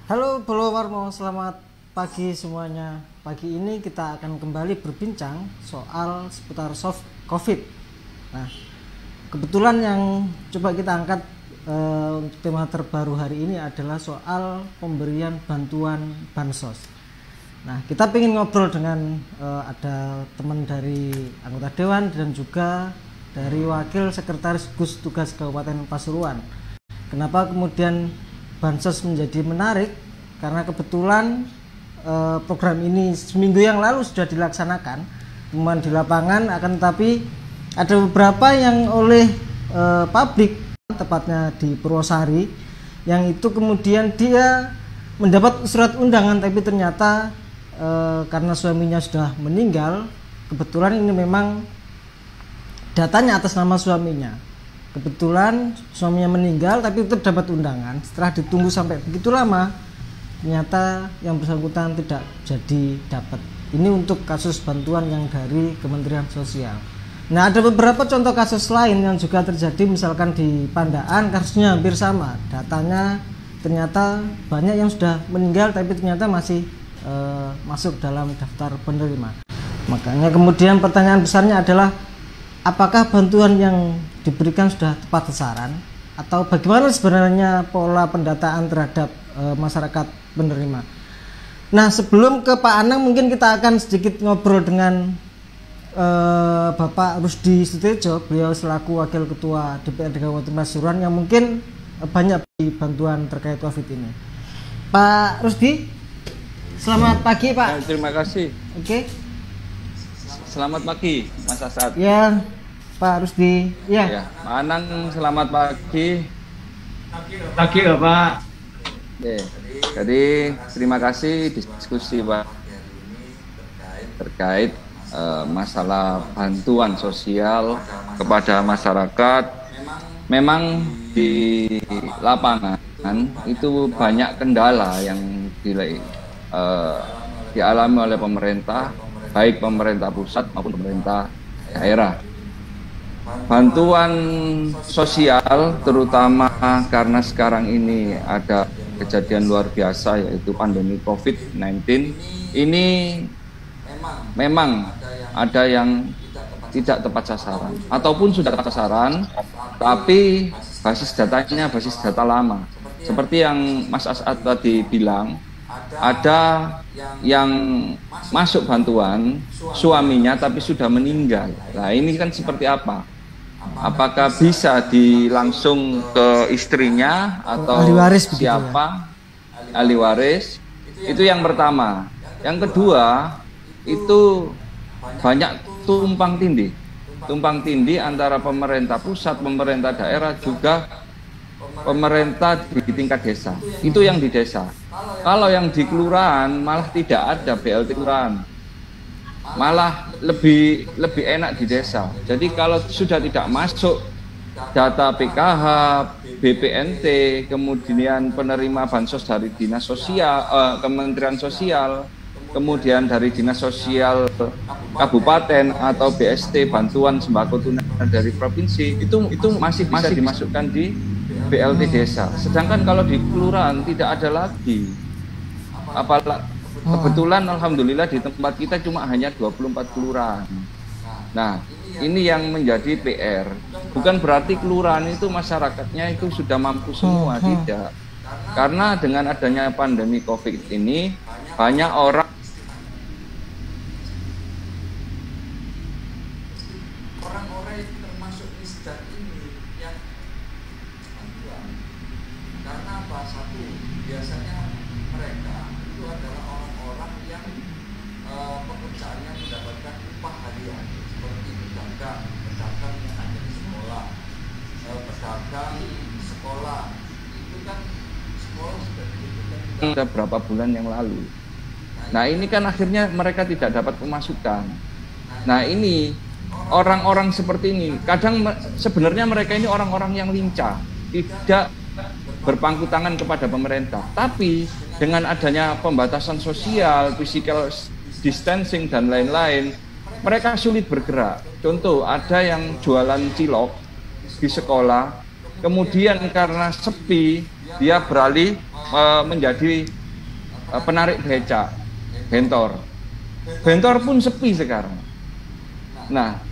Halo Bolo Warmo, selamat pagi semuanya. Pagi ini kita akan kembali berbincang soal seputar soft COVID. Nah, kebetulan yang coba kita angkat untuk tema terbaru hari ini adalah soal pemberian bantuan bansos. Nah, kita ingin ngobrol dengan ada teman dari anggota Dewan dan juga dari Wakil Sekretaris Gugus Tugas Kabupaten Pasuruan. Kenapa kemudian bansos menjadi menarik? Karena kebetulan program ini seminggu yang lalu sudah dilaksanakan, temuan di lapangan, akan tetapi ada beberapa yang oleh pabrik, tepatnya di Purwosari, yang itu kemudian dia mendapat surat undangan, tapi ternyata karena suaminya sudah meninggal, kebetulan ini memang datanya atas nama suaminya. Kebetulan suaminya meninggal tapi tetap dapat undangan. Setelah ditunggu sampai begitu lama, ternyata yang bersangkutan tidak jadi dapat. Ini untuk kasus bantuan yang dari Kementerian Sosial. Nah, ada beberapa contoh kasus lain yang juga terjadi, misalkan di Pandaan, kasusnya hampir sama. Datanya ternyata banyak yang sudah meninggal tapi ternyata masih masuk dalam daftar penerima. Makanya kemudian pertanyaan besarnya adalah, apakah bantuan yang diberikan sudah tepat sasaran, atau bagaimana sebenarnya pola pendataan terhadap masyarakat penerima. Nah, sebelum ke Pak Anang, mungkin kita akan sedikit ngobrol dengan Bapak Rusdi Sutioso. Beliau selaku Wakil Ketua DPRD Kabupaten Pasuruan yang mungkin banyak di bantuan terkait COVID ini. Pak Rusdi, selamat pagi Pak. Terima kasih. Oke. Selamat pagi Mas Asad. Ya, Pak Rusdi. Ya, Pak Anang, selamat pagi. Pagi ya Pak. Jadi terima kasih diskusi Pak terkait masalah bantuan sosial kepada masyarakat. Memang di lapangan itu banyak kendala yang dialami oleh pemerintah, baik pemerintah pusat maupun pemerintah daerah. Bantuan sosial terutama karena sekarang ini ada kejadian luar biasa yaitu pandemi COVID-19, ini memang ada yang tidak tepat sasaran ataupun sudah tepat sasaran tapi basis datanya basis data lama. Seperti yang Mas Asad tadi bilang, ada yang masuk bantuan suaminya tapi sudah meninggal. Nah, ini kan seperti apa? Apakah bisa langsung ke istrinya atau ahli waris siapa? Ahli waris. Itu yang pertama. Yang kedua, itu banyak tumpang tindih. Tumpang tindih antara pemerintah pusat, pemerintah daerah, juga pemerintah di tingkat desa. Itu yang di desa. Kalau yang di kelurahan malah tidak ada BLT kelurahan. Malah lebih enak di desa. Jadi kalau sudah tidak masuk data PKH, BPNT, kemudian penerima bansos dari dinas sosial, Kementerian Sosial, kemudian dari dinas sosial kabupaten atau BST, bantuan sembako tunai dari provinsi, itu masih bisa dimasukkan di BLT desa. Sedangkan kalau di kelurahan tidak ada lagi. Apalagi kebetulan alhamdulillah di tempat kita cuma hanya 24 kelurahan. Nah, ini yang menjadi PR. Bukan berarti kelurahan itu masyarakatnya itu sudah mampu semua, tidak. Karena dengan adanya pandemi COVID ini banyak orang yang termasuk misdan ini yang bantuan. Karena apa? Satu, biasanya mereka itu adalah orang-orang yang pekerjaannya mendapatkan upah harian, seperti pedagang yang ada di sekolah, pedagang sekolah, itu kan sekolah sudah sudah berapa bulan yang lalu. Nah, ini kan akhirnya mereka tidak dapat pemasukan. Nah, ini orang-orang seperti ini kadang sebenarnya mereka ini orang-orang yang lincah, tidak berpangku tangan kepada pemerintah, tapi dengan adanya pembatasan sosial, physical distancing dan lain-lain, mereka sulit bergerak. Contoh, ada yang jualan cilok di sekolah, kemudian karena sepi dia beralih menjadi penarik becak, bentor. Bentor pun sepi sekarang. Nah,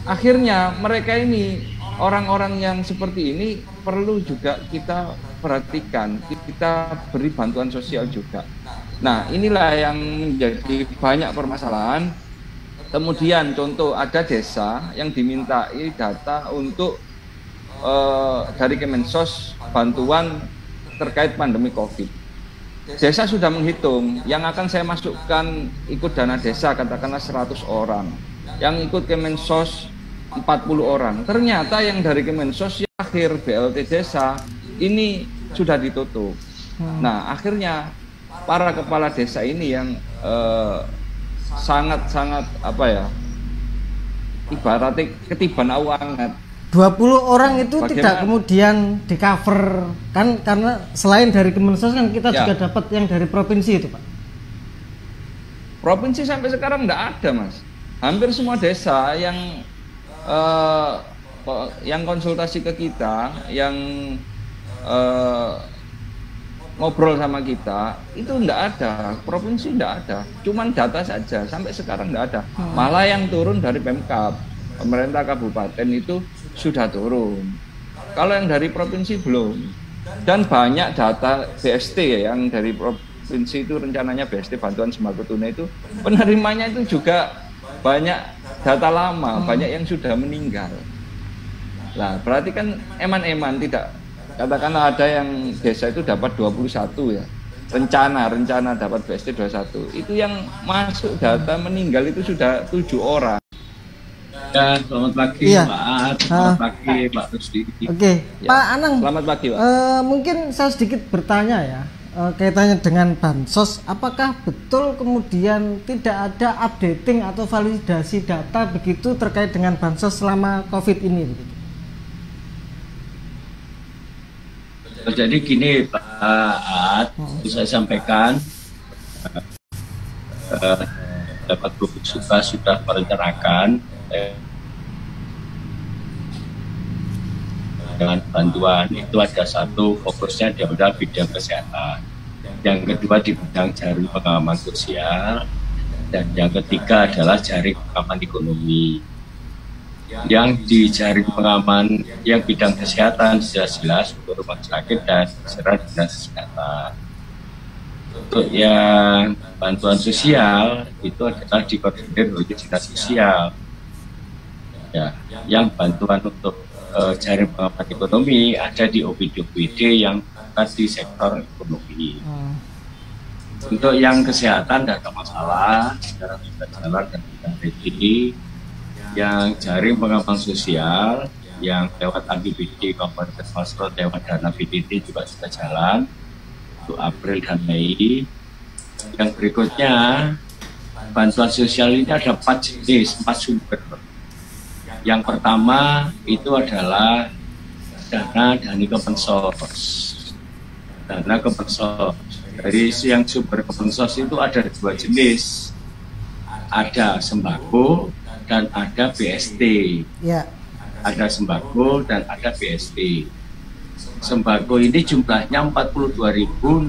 akhirnya mereka ini, orang-orang yang seperti ini perlu juga kita perhatikan, kita beri bantuan sosial juga. Nah, inilah yang menjadi banyak permasalahan. Kemudian contoh, ada desa yang dimintai data untuk dari Kemensos bantuan terkait pandemi COVID. Desa sudah menghitung, yang akan saya masukkan ikut dana desa katakanlah 100 orang, yang ikut Kemensos 40 orang. Ternyata yang dari Kemensos yang akhir BLT desa ini sudah ditutup. Nah, akhirnya para kepala desa ini yang sangat-sangat ibaratnya ketiban awangat. 20 orang itu Bagaimana? Tidak kemudian di cover kan, karena selain dari Kemensos kan kita juga dapat yang dari provinsi itu, Pak. Provinsi sampai sekarang enggak ada, Mas. Hampir semua desa yang konsultasi ke kita, yang ngobrol sama kita, itu enggak ada. Provinsi enggak ada. Cuman data saja, sampai sekarang enggak ada. Malah yang turun dari Pemkab, pemerintah kabupaten itu sudah turun. Kalau yang dari provinsi belum. Dan banyak data BST yang dari provinsi itu, rencananya BST bantuan sembako tunai itu penerimanya itu juga banyak data lama, banyak yang sudah meninggal. Nah, berarti kan eman-eman, tidak, katakanlah ada yang desa itu dapat 21 ya. Rencana dapat BST 21. Itu yang masuk data meninggal itu sudah 7 orang. Ya, selamat pagi Pak Ad, selamat pagi Pak Rusdi. Oke, Ya, Pak Anang. Selamat pagi, Pak. Mungkin saya sedikit bertanya ya, kaitannya dengan bansos, apakah betul kemudian tidak ada updating atau validasi data begitu terkait dengan bansos selama COVID ini? Begitu? Jadi gini Pak Ad, saya sampaikan, dapat gugus tugas sudah merencanakan dengan bantuan itu ada satu fokusnya di bidang kesehatan, yang kedua di bidang jaring pengaman sosial, dan yang ketiga adalah jaring pengaman ekonomi. Yang di jaring pengaman yang bidang kesehatan jelas-jelas untuk rumah sakit dan serah dinas kesehatan. Untuk yang bantuan sosial itu adalah dikoordinir oleh dinas sosial. Ya, yang bantuan untuk jaring pengaman ekonomi ada di OPD yang ada di sektor ekonomi. Untuk yang kesehatan tidak ada masalah, sekarang sudah jalan dan sudah ready. Yang jaring pengaman sosial yang lewat APBD Kabupaten Masro lewat dana PDT juga sudah jalan untuk April dan Mei. Yang berikutnya, bantuan sosial ini ada 4 jenis, 4 sumber. Yang pertama itu adalah dana dari Kemensos. Dana Kemensos. Dari yang sumber Kemensos itu ada 2 jenis. Ada sembako dan ada BST. Ya. Ada sembako dan ada BST. Sembako ini jumlahnya 42.667.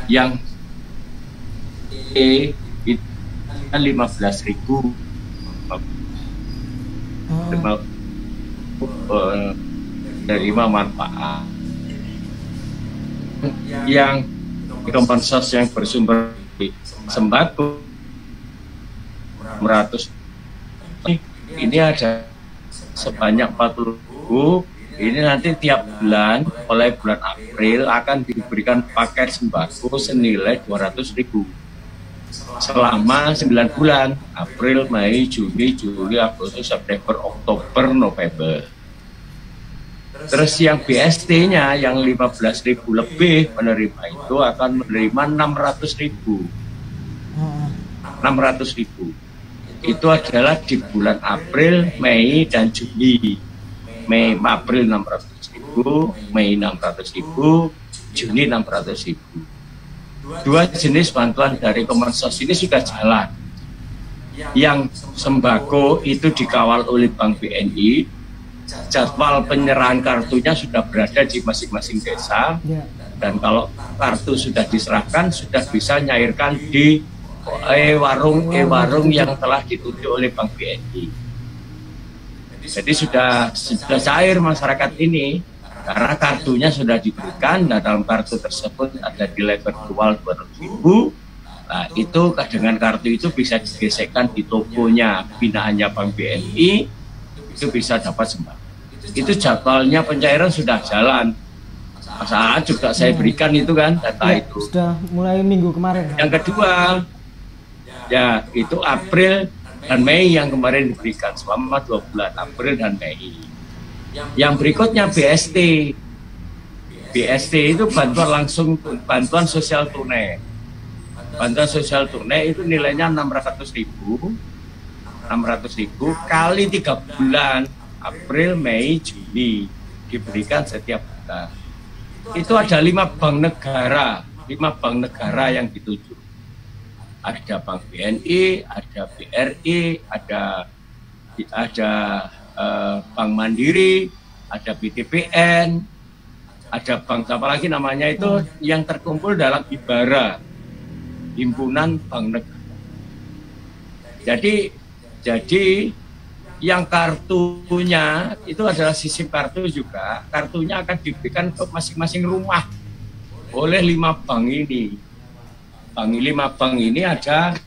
Yang itu 15.000 menerima manfaat. Yang Kemensos yang bersumber sembako 600 ini ada sebanyak 40.000. Ini nanti tiap bulan mulai bulan April akan diberikan paket sembako senilai 200.000 selama 9 bulan, April, Mei, Juni, Juli, Agustus, September, Oktober, November. Terus yang BST-nya yang 15.000 lebih penerima itu akan menerima 600.000. 600.000. Itu adalah di bulan April, Mei, dan Juni. April 600.000, Mei 600.000, Juni 600.000. 2 jenis bantuan dari Kemensos ini sudah jalan. Yang sembako itu dikawal oleh Bank BNI, jadwal penyerahan kartunya sudah berada di masing-masing desa. Dan kalau kartu sudah diserahkan, sudah bisa nyairkan di warung yang telah ditunjuk oleh Bank BNI. Jadi sudah cair masyarakat ini karena kartunya sudah diberikan. Dan dalam kartu tersebut ada nilai virtual 200.000. Nah, itu dengan kartu itu bisa digesekkan di tokonya binaannya Bank BNI, itu bisa dapat sembako. Itu jadwalnya pencairan sudah jalan. Saat juga saya berikan itu kan data itu. Sudah mulai minggu kemarin. Yang kedua, ya itu April dan Mei yang kemarin diberikan selama 2 bulan, April dan Mei. Yang berikutnya BST. BST itu bantuan langsung, bantuan sosial tunai. Bantuan sosial tunai itu nilainya 600.000 kali 3 bulan, April, Mei, Juni, diberikan setiap bulan. Itu ada 5 bank negara yang dituju. Ada Bank BNI, ada BRI, ada Bank Mandiri, ada BTPN, ada bank apa lagi namanya itu yang terkumpul dalam IBARA, Himpunan Bank Negara. Jadi yang kartunya itu adalah sistem kartu juga. Kartunya akan diberikan ke masing-masing rumah oleh 5 bank ini. 5 bank ini ada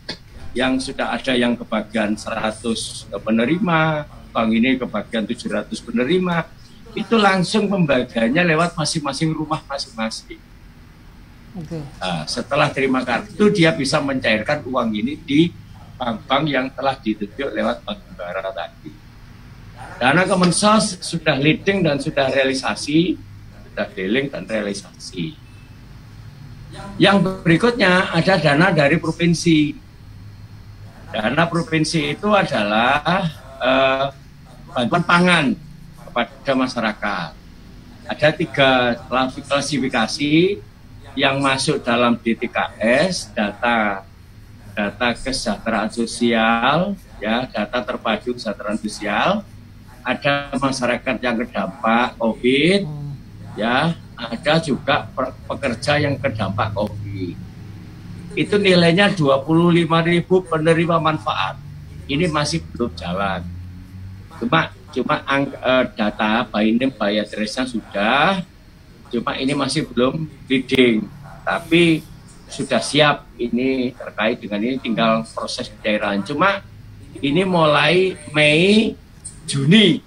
yang sudah ada yang kebagian 100 penerima, bank ini kebagian 700 penerima. Itu langsung pembagiannya lewat masing-masing rumah masing-masing. Nah, setelah terima kartu dia bisa mencairkan uang ini di bank-bank yang telah ditunjuk lewat bank negara tadi. Dana Kemensos sudah leading dan sudah realisasi, sudah dealing dan realisasi. Yang berikutnya ada dana dari provinsi. Dana provinsi itu adalah bantuan pangan kepada masyarakat. Ada 3 klasifikasi yang masuk dalam DTKS, data kesejahteraan sosial, ya, data terpadu kesejahteraan sosial. Ada masyarakat yang terdampak COVID, ya, ada juga pekerja yang terdampak COVID. Itu nilainya 25.000 penerima manfaat. Ini masih belum jalan. Cuma data by name by address-nya sudah, cuma ini masih belum leading. Tapi sudah siap ini terkait dengan ini, tinggal proses pencairan. Cuma ini mulai Mei, Juni,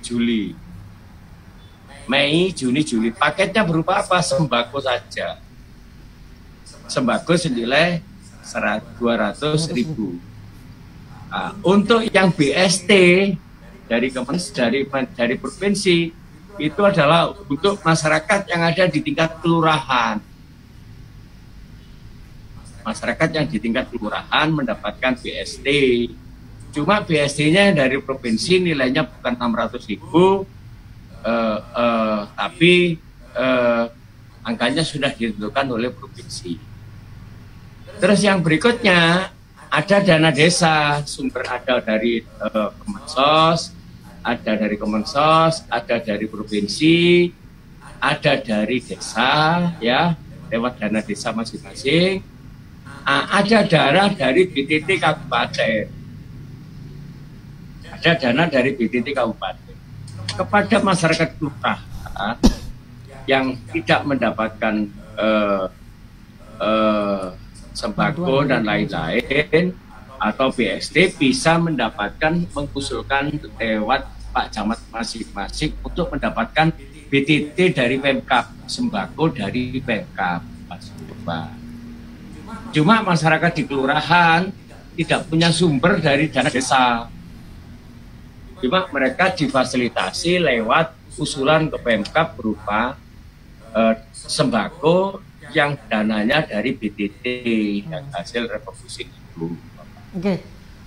Juli. Mei, Juni, Juli. Paketnya berupa apa? Sembako saja. Sembako senilai 200.000. Nah, untuk yang BST dari provinsi itu adalah untuk masyarakat yang ada di tingkat kelurahan. Masyarakat yang di tingkat kelurahan mendapatkan BST. Cuma BST-nya dari provinsi nilainya bukan 600.000, tapi angkanya sudah ditentukan oleh provinsi. Terus yang berikutnya ada dana desa, sumber ada dari Kemensos, ada dari provinsi, ada dari desa, ya, lewat dana desa masing-masing. Ada dana dari BTT Kabupaten. Ada dana dari BTT Kabupaten. Kepada masyarakat kelurahan yang tidak mendapatkan sembako dan lain-lain atau BST bisa mendapatkan, mengusulkan lewat Pak Camat masing-masing untuk mendapatkan BTT dari Pemkab, sembako dari Pemkab. Cuma masyarakat di kelurahan tidak punya sumber dari dana desa. Cuma mereka difasilitasi lewat usulan ke Pemkab berupa sembako yang dananya dari BTT yang hasil reproduksi itu.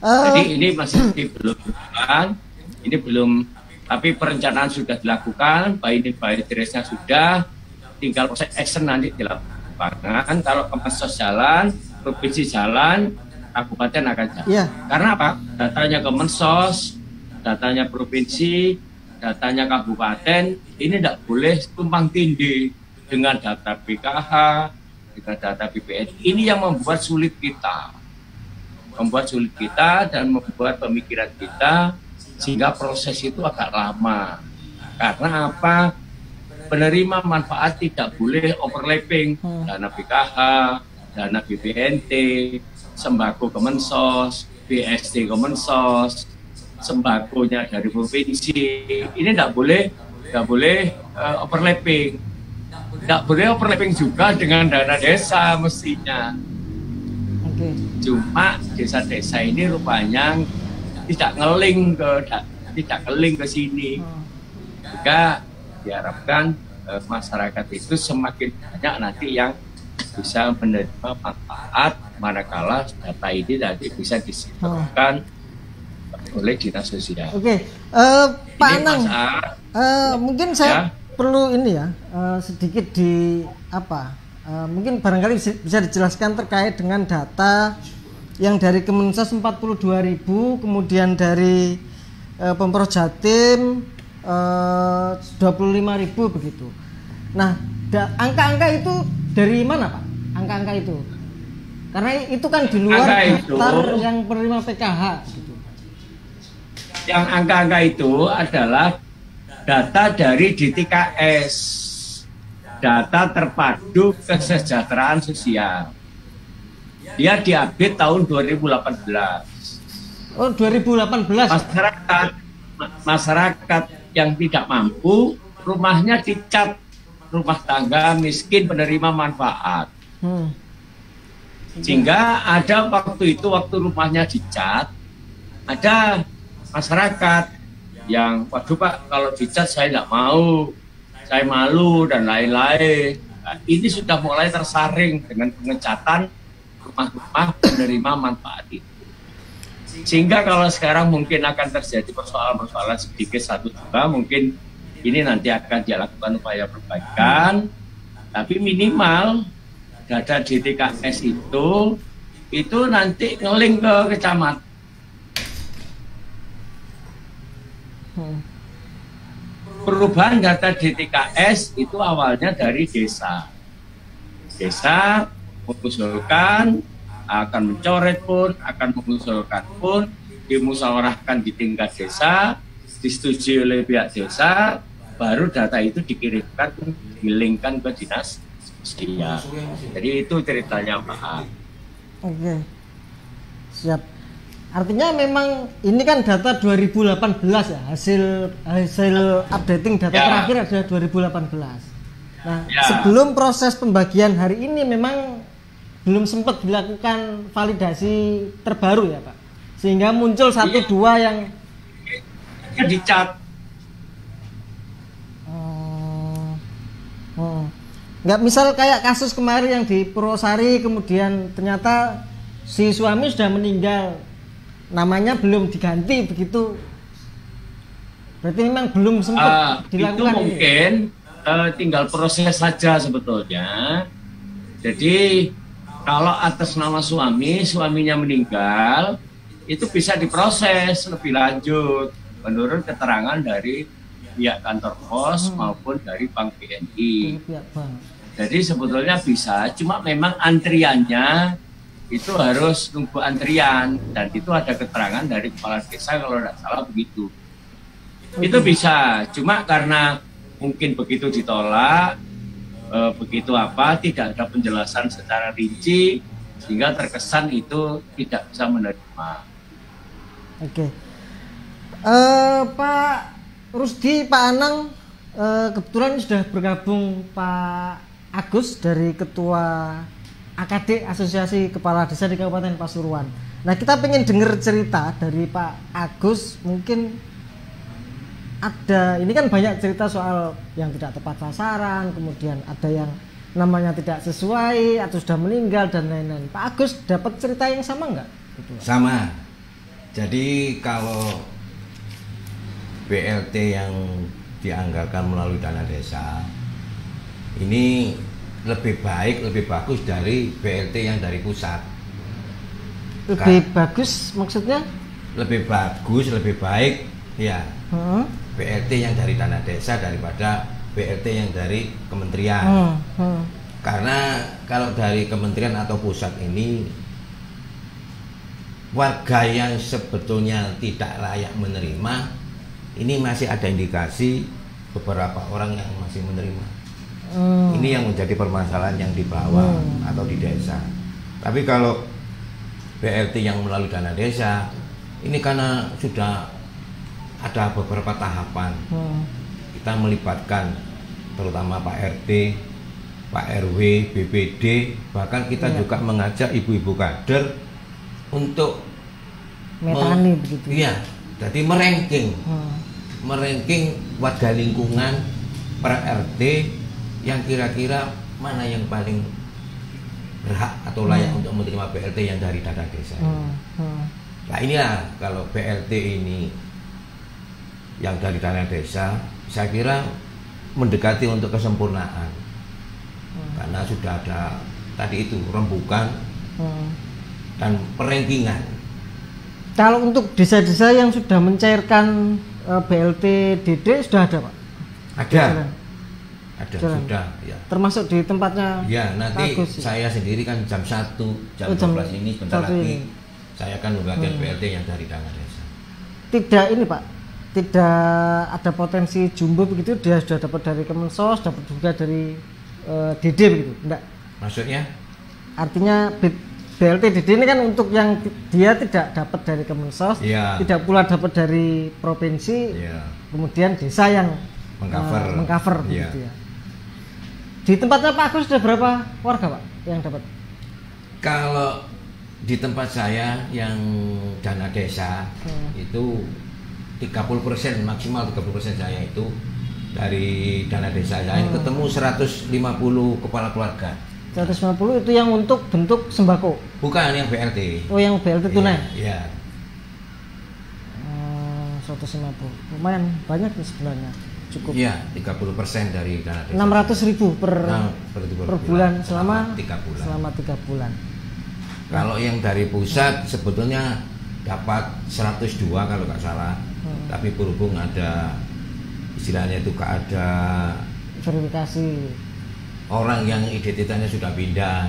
Jadi ini masih belum jalan, ini belum, tapi perencanaan sudah dilakukan, by address-nya sudah, tinggal proses action nanti dilakukan. Kalau Kemensos jalan, provinsi jalan, kabupaten akan jalan. Karena apa? Datanya Kemensos, datanya provinsi, datanya kabupaten, ini tidak boleh tumpang tindih dengan data BKH, dengan data BPN. Ini yang membuat sulit kita. Dan membuat pemikiran kita sehingga proses itu agak lama. Karena apa? Penerima manfaat tidak boleh overlapping, dana BKH, dana BPNT, sembako Kemensos, BSD Kemensos, sembakonya dari provinsi. Ini tidak boleh overlapping. Tidak boleh overlapping juga dengan dana desa mestinya. Cuma desa-desa ini rupanya tidak ngeling ke sini. Juga diharapkan masyarakat itu semakin banyak nanti yang bisa menerima manfaat manakala data ini nanti bisa diserahkan oleh dinas sosial. Pak Anang, mungkin saya perlu ini ya sedikit mungkin barangkali bisa dijelaskan terkait dengan data yang dari Kemensos 42.000, kemudian dari Pemprov Jatim 25.000 begitu. Nah, angka-angka itu dari mana, Pak? Angka-angka itu? Karena itu kan di luar daftar yang penerima PKH gitu. Yang angka-angka itu adalah data dari DTKS, data terpadu kesejahteraan sosial. Dia diupdate tahun 2018. Oh, 2018. Masyarakat yang tidak mampu, rumahnya dicat rumah tangga miskin penerima manfaat. Sehingga ada waktu rumahnya dicat, ada masyarakat yang, waduh Pak, kalau dicat saya tidak mau, saya malu dan lain-lain. Nah, ini sudah mulai tersaring dengan pengecatan rumah-rumah penerima manfaat itu. Sehingga kalau sekarang mungkin akan terjadi persoalan-persoalan sedikit 1-2, mungkin ini nanti akan dilakukan upaya perbaikan, tapi minimal data DTKS itu nanti ngeling ke kecamatan. Perubahan data DTKS itu awalnya dari desa. Desa mengusulkan, akan mencoret pun, akan mengusulkan pun, dimusyawarahkan di tingkat desa, disetujui oleh pihak desa, baru data itu dikirimkan, dilingkan ke dinas sosial. Jadi itu ceritanya Pak. Oke, siap. Artinya memang ini kan data 2018 ya, hasil updating data terakhir adalah 2018. Nah, sebelum proses pembagian hari ini memang belum sempat dilakukan validasi terbaru ya Pak, sehingga muncul 1-2 yang dicat. Nggak, misal kayak kasus kemarin yang di Purwosari, kemudian ternyata si suami sudah meninggal, namanya belum diganti begitu, berarti memang belum sempat dilakukan. Itu mungkin tinggal proses saja sebetulnya. Jadi kalau atas nama suaminya meninggal, itu bisa diproses lebih lanjut menurut keterangan dari pihak kantor pos maupun dari Bank BNI. Jadi sebetulnya bisa, cuma memang antriannya itu harus nunggu antrian, dan itu ada keterangan dari kepala desa kalau tidak salah begitu. Itu bisa, cuma karena mungkin begitu ditolak, tidak ada penjelasan secara rinci, sehingga terkesan itu tidak bisa menerima. Oke. Pak Rusdi, Pak Anang, kebetulan sudah bergabung Pak Agus dari Ketua AKD, Asosiasi Kepala Desa di Kabupaten Pasuruan. Nah, kita pengen dengar cerita dari Pak Agus. Mungkin ada, ini kan banyak cerita soal yang tidak tepat sasaran, kemudian ada yang namanya tidak sesuai atau sudah meninggal dan lain-lain. Pak Agus dapat cerita yang sama nggak? Sama. Jadi kalau BLT yang dianggarkan melalui dana desa ini lebih baik, lebih bagus dari BLT yang dari pusat. Lebih bagus maksudnya? Lebih bagus, lebih baik, ya. BLT yang dari dana desa daripada BLT yang dari kementerian. Karena kalau dari kementerian atau pusat ini warga yang sebetulnya tidak layak menerima, ini masih ada indikasi beberapa orang yang masih menerima. Ini yang menjadi permasalahan yang di bawah atau di desa. Tapi kalau BLT yang melalui dana desa, ini karena sudah ada beberapa tahapan. Kita melibatkan terutama Pak RT, Pak RW, BPD, bahkan kita juga mengajak ibu-ibu kader untuk metani begitu. Iya, jadi meranking warga lingkungan per RT yang kira-kira mana yang paling berhak atau layak untuk menerima BLT yang dari dana desa. Nah inilah kalau BLT ini yang dari dana desa, saya kira mendekati untuk kesempurnaan. Karena sudah ada tadi itu rembukan dan perankingan. Kalau untuk desa-desa yang sudah mencairkan BLT DD sudah ada, Pak? Ada sudah ya. Termasuk di tempatnya. Ya, nanti Agus, saya sendiri kan jam 1, jam 12 ini sebentar lagi saya akan membagikan BLT yang dari dana desa. Tidak ini, Pak. Tidak ada potensi jumbo begitu, dia sudah dapat dari Kemensos, dapat juga dari DD begitu, enggak? Maksudnya? Artinya BLT DD ini kan untuk yang dia tidak dapat dari Kemensos, tidak pula dapat dari provinsi, kemudian desa yang mengcover begitu ya. Di tempatnya Pak Agus sudah berapa warga, Pak, yang dapat? Kalau di tempat saya yang dana desa itu 30%, maksimal 30% saya itu dari dana desa saya ketemu 150 kepala keluarga. 150 itu yang untuk bentuk sembako? Bukan, yang BLT. Oh, yang BLT tunai? Iya. 150, lumayan banyak nih sebenarnya, cukup. Iya, 30% dari dana desa. 600.000 per bulan selama 3 bulan. Selama 3 bulan. Kalau yang dari pusat sebetulnya dapat 102 kalau nggak salah. Tapi berhubung ada istilahnya itu ada verifikasi orang yang identitasnya sudah pindah,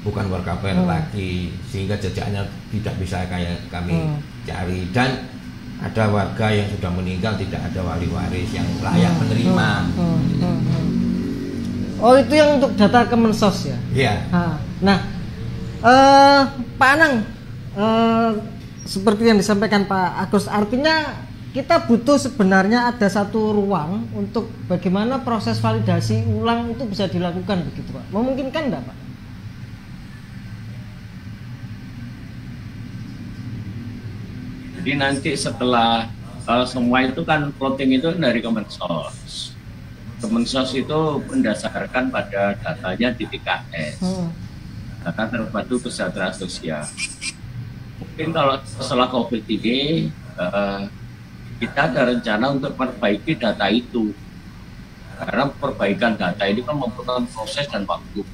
bukan warga PL lagi, sehingga jejaknya tidak bisa kayak kami cari, dan ada warga yang sudah meninggal tidak ada wali waris yang layak menerima. Oh, itu yang untuk data Kemensos ya? Iya. Nah, Pak Anang, seperti yang disampaikan Pak Agus, artinya kita butuh sebenarnya ada satu ruang untuk bagaimana proses validasi ulang itu bisa dilakukan begitu, Pak. Memungkinkan enggak, Pak? Jadi nanti setelah semua itu kan plotting itu dari Kemensos. Kemensos itu mendasarkan pada datanya di TKS, data terpadu kesejahteraan sosial. Mungkin kalau setelah COVID ini kita ada rencana untuk memperbaiki data itu, karena perbaikan data ini kan membutuhkan proses dan waktu.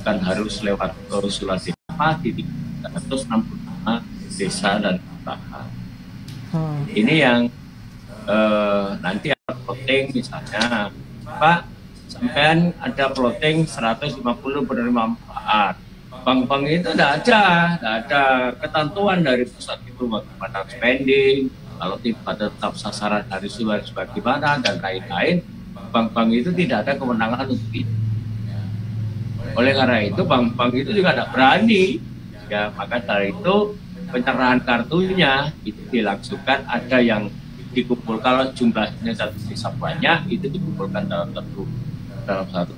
Kan harus lewat usulan desa di 365 desa dan kelurahan. Ini yang nanti ada plotting, misalnya Pak, sampean ada plotting 150 penerima manfaat. Bank-bank itu tidak ada ketentuan dari pusat itu bagaimana spending, kalau tidak tetap sasaran dari suara bagaimana dan lain-lain. Bank-bank itu tidak ada kewenangan untuk itu. Oleh karena itu bank-bank itu juga tidak berani. Ya, maka dari itu penyerahan kartunya itu dilangsungkan, ada yang dikumpulkan, kalau jumlahnya satu desa banyak itu dikumpulkan dalam satu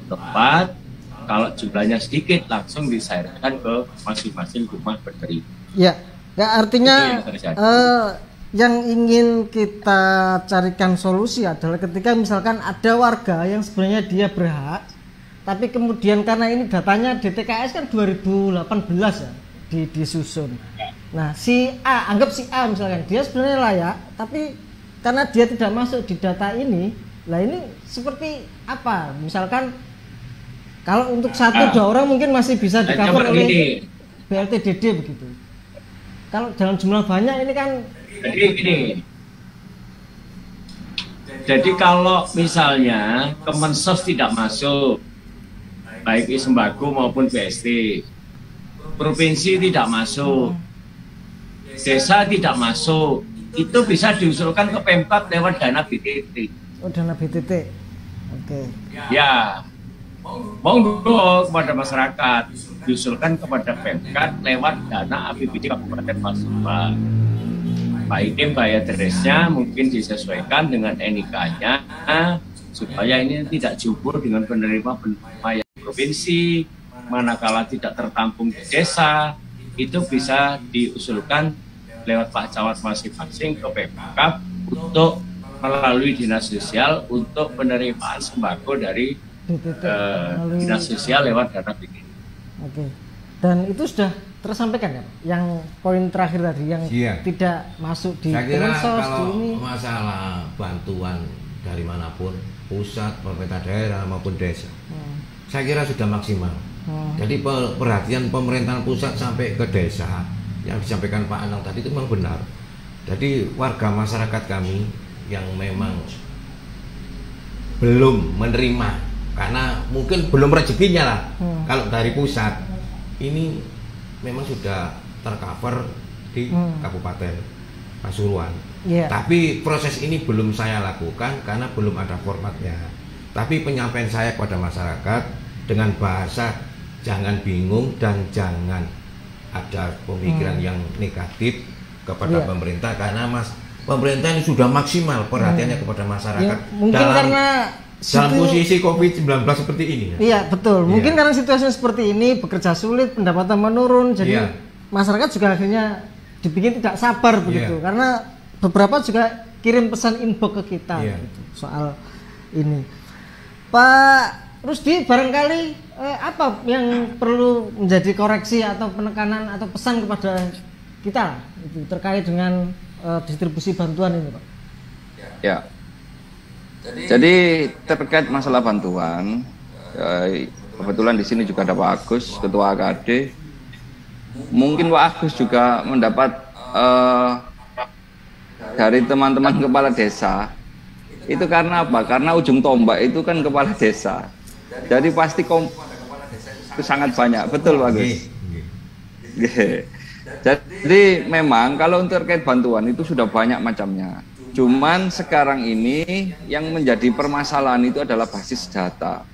tempat. Kalau jumlahnya sedikit langsung disairkan ke masing-masing rumah penerima. Ya, artinya yang ingin kita carikan solusi adalah ketika misalkan ada warga yang sebenarnya dia berhak, tapi kemudian karena ini datanya DTKS kan 2018 ya disusun. Nah, si A, anggap si A misalkan dia sebenarnya layak, tapi karena dia tidak masuk di data ini, lah ini seperti apa? Misalkan kalau untuk 1-2 orang mungkin masih bisa di-cover oleh BLT DD begitu. Kalau dalam jumlah banyak ini kan jadi gini, Jadi kalau misalnya Kemensos tidak masuk, baik sembako maupun BST, provinsi tidak masuk, desa tidak masuk, itu bisa diusulkan ke Pemkab lewat dana BTT. Oh, dana BTT. Oke. Ya, monggo kepada masyarakat diusulkan kepada Pemkab lewat dana APBD Kabupaten Pasuruan. Pak ini bayar address-nya mungkin disesuaikan dengan NIK-nya supaya ini tidak jubur dengan penerima-penerima yang provinsi, manakala tidak tertampung di desa, itu bisa diusulkan lewat Pak Camat masing-masing ke Pemkab untuk melalui dinas sosial untuk penerimaan sembako dari dinas sosial lewat dana BTT. Oke. Dan itu sudah tersampaikan ya, Pak? Yang poin terakhir tadi yang tidak masuk di Kemensos ini. Masalah bantuan dari manapun, pusat, pemerintah daerah maupun desa, saya kira sudah maksimal. Jadi perhatian pemerintahan pusat sampai ke desa yang disampaikan Pak Anang tadi itu memang benar. Jadi warga masyarakat kami yang memang belum menerima karena mungkin belum rezekinya lah. Kalau dari pusat ini memang sudah tercover di Kabupaten Pasuruan. Tapi proses ini belum saya lakukan karena belum ada formatnya. Tapi penyampaian saya kepada masyarakat dengan bahasa jangan bingung dan jangan ada pemikiran yang negatif kepada pemerintah karena pemerintah ini sudah maksimal perhatiannya kepada masyarakat. Mungkin karena dalam posisi COVID-19 seperti ini. Iya, betul. Mungkin karena situasi seperti ini, bekerja sulit, pendapatan menurun, jadi masyarakat juga akhirnya dibikin tidak sabar begitu. Karena beberapa juga kirim pesan inbox ke kita gitu, soal ini. Pak Rusdi, barangkali apa yang perlu menjadi koreksi atau penekanan atau pesan kepada kita itu terkait dengan distribusi bantuan ini, Pak? Ya. Jadi terkait masalah bantuan, kebetulan di sini juga ada Pak Agus, Ketua AKD. Mungkin Pak Agus juga mendapat dari teman-teman kepala desa. Itu karena apa? Karena ujung tombak itu kan kepala desa. Jadi pasti itu sangat banyak, betul Pak Agus. Jadi memang kalau untuk terkait bantuan itu sudah banyak macamnya. Cuman sekarang ini yang menjadi permasalahan itu adalah basis data.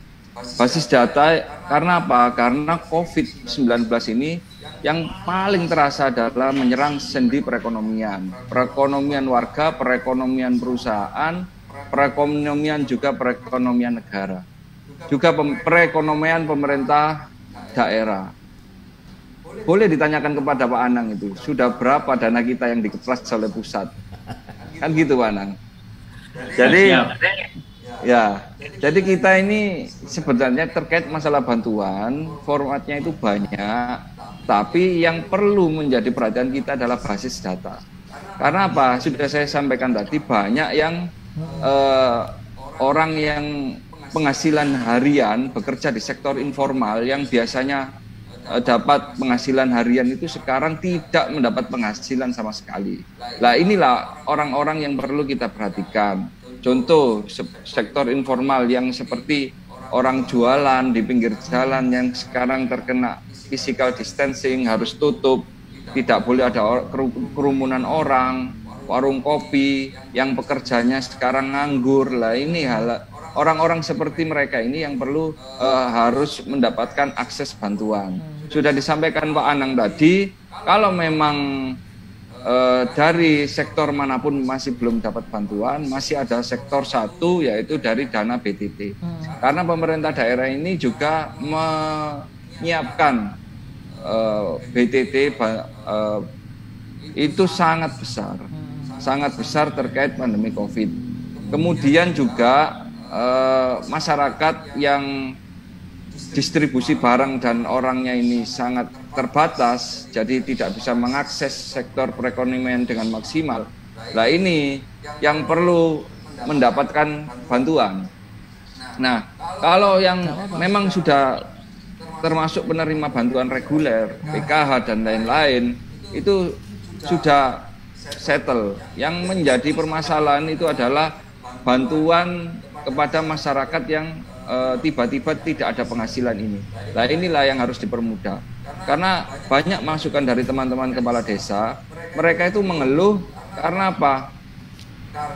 Basis data karena apa? Karena COVID-19 ini yang paling terasa adalah menyerang sendi perekonomian. Perekonomian warga, perekonomian perusahaan, perekonomian juga perekonomian negara. Juga perekonomian pemerintah daerah. Boleh ditanyakan kepada Pak Anang itu, sudah berapa dana kita yang dikeplas oleh pusat? Kan gitu Pak Anang. Jadi jadi kita ini sebenarnya terkait masalah bantuan, formatnya itu banyak, tapi yang perlu menjadi perhatian kita adalah basis data. Karena apa? Sudah saya sampaikan tadi, banyak yang orang yang penghasilan harian bekerja di sektor informal yang biasanya dapat penghasilan harian itu sekarang tidak mendapat penghasilan sama sekali. Nah inilah orang-orang yang perlu kita perhatikan. Contoh sektor informal yang seperti orang jualan di pinggir jalan yang sekarang terkena physical distancing, harus tutup, tidak boleh ada kerumunan orang, warung kopi yang pekerjanya sekarang nganggur. Lah ini orang-orang seperti mereka ini yang perlu harus mendapatkan akses bantuan. Sudah disampaikan Pak Anang tadi, kalau memang dari sektor manapun masih belum dapat bantuan, masih ada sektor satu yaitu dari dana BTT. Karena pemerintah daerah ini juga menyiapkan BTT itu sangat besar terkait pandemi COVID. Kemudian juga masyarakat yang distribusi barang dan orangnya ini sangat terbatas, jadi tidak bisa mengakses sektor perekonomian dengan maksimal. Nah ini yang perlu mendapatkan bantuan. Nah kalau yang memang sudah termasuk penerima bantuan reguler, PKH dan lain-lain, itu sudah settle. Yang menjadi permasalahan itu adalah bantuan kepada masyarakat yang tiba-tiba tidak ada penghasilan ini. Nah, inilah yang harus dipermudah. Karena banyak masukan dari teman-teman kepala desa, mereka itu mengeluh karena apa?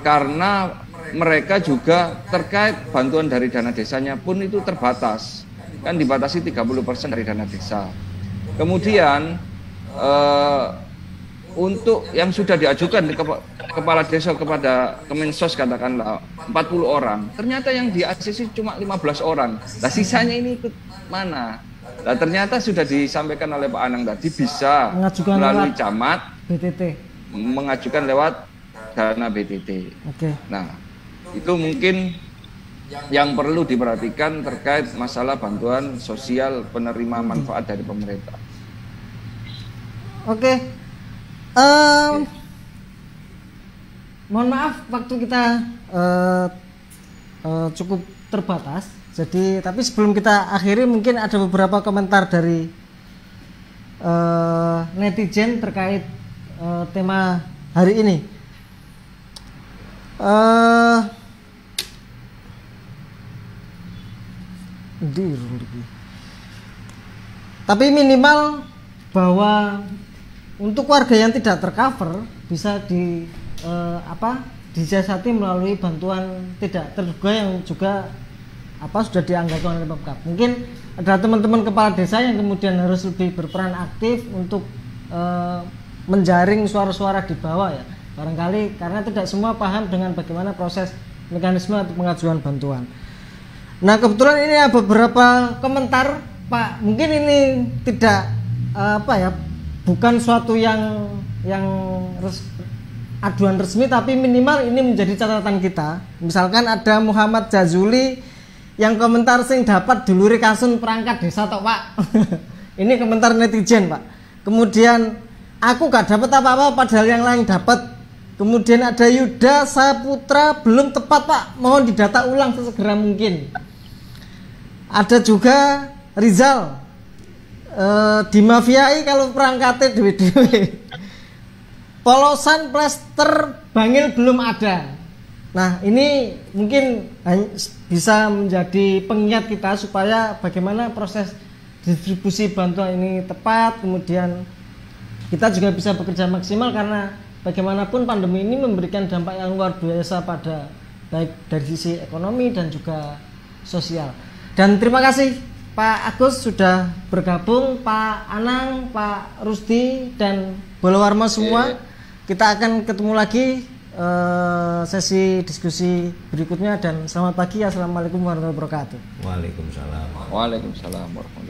Karena mereka juga terkait bantuan dari dana desanya pun itu terbatas. Kan dibatasi 30% dari dana desa. Kemudian untuk yang sudah diajukan kepala desa kepada Kemensos katakanlah 40 orang, ternyata yang di ACC cuma 15 orang. Nah, sisanya ini ikut mana? Nah, ternyata sudah disampaikan oleh Pak Anang tadi bisa mengajukan melalui lewat camat BTT, mengajukan lewat dana BTT. Oke. Nah, itu mungkin yang perlu diperhatikan terkait masalah bantuan sosial penerima manfaat dari pemerintah. Oke. Mohon maaf waktu kita cukup terbatas. Jadi, tapi sebelum kita akhiri mungkin ada beberapa komentar dari netizen terkait tema hari ini. Tapi minimal bahwa untuk warga yang tidak tercover bisa disiasati melalui bantuan tidak terduga yang juga sudah dianggarkan oleh Pemkab. Mungkin ada teman-teman kepala desa yang kemudian harus lebih berperan aktif untuk menjaring suara-suara di bawah ya. Barangkali karena tidak semua paham dengan bagaimana proses mekanisme atau pengajuan bantuan. Nah, kebetulan ini ada beberapa komentar, Pak. Mungkin ini tidak bukan suatu yang aduan resmi, tapi minimal ini menjadi catatan kita. Misalkan ada Muhammad Jazuli yang komentar sing dapat dulure kasun perangkat desa tok, Pak. Ini komentar netizen, Pak. Kemudian aku gak dapat apa-apa padahal yang lain dapat. Kemudian ada Yuda Saputra, belum tepat, Pak, mohon didata ulang sesegera mungkin. Ada juga Rizal, dimafiai kalau perangkatnya dewe-dewe. Polosan plester bangil belum ada. Nah, ini mungkin bisa menjadi pengingat kita supaya bagaimana proses distribusi bantuan ini tepat. Kemudian kita juga bisa bekerja maksimal karena bagaimanapun pandemi ini memberikan dampak yang luar biasa pada baik dari sisi ekonomi dan juga sosial. Dan terima kasih Pak Agus sudah bergabung, Pak Anang, Pak Rusdi dan Bolowarmo semua. Kita akan ketemu lagi sesi diskusi berikutnya dan selamat pagi. Assalamualaikum warahmatullahi wabarakatuh. Waalaikumsalam. Waalaikumsalam warahmatullahi wabarakatuh.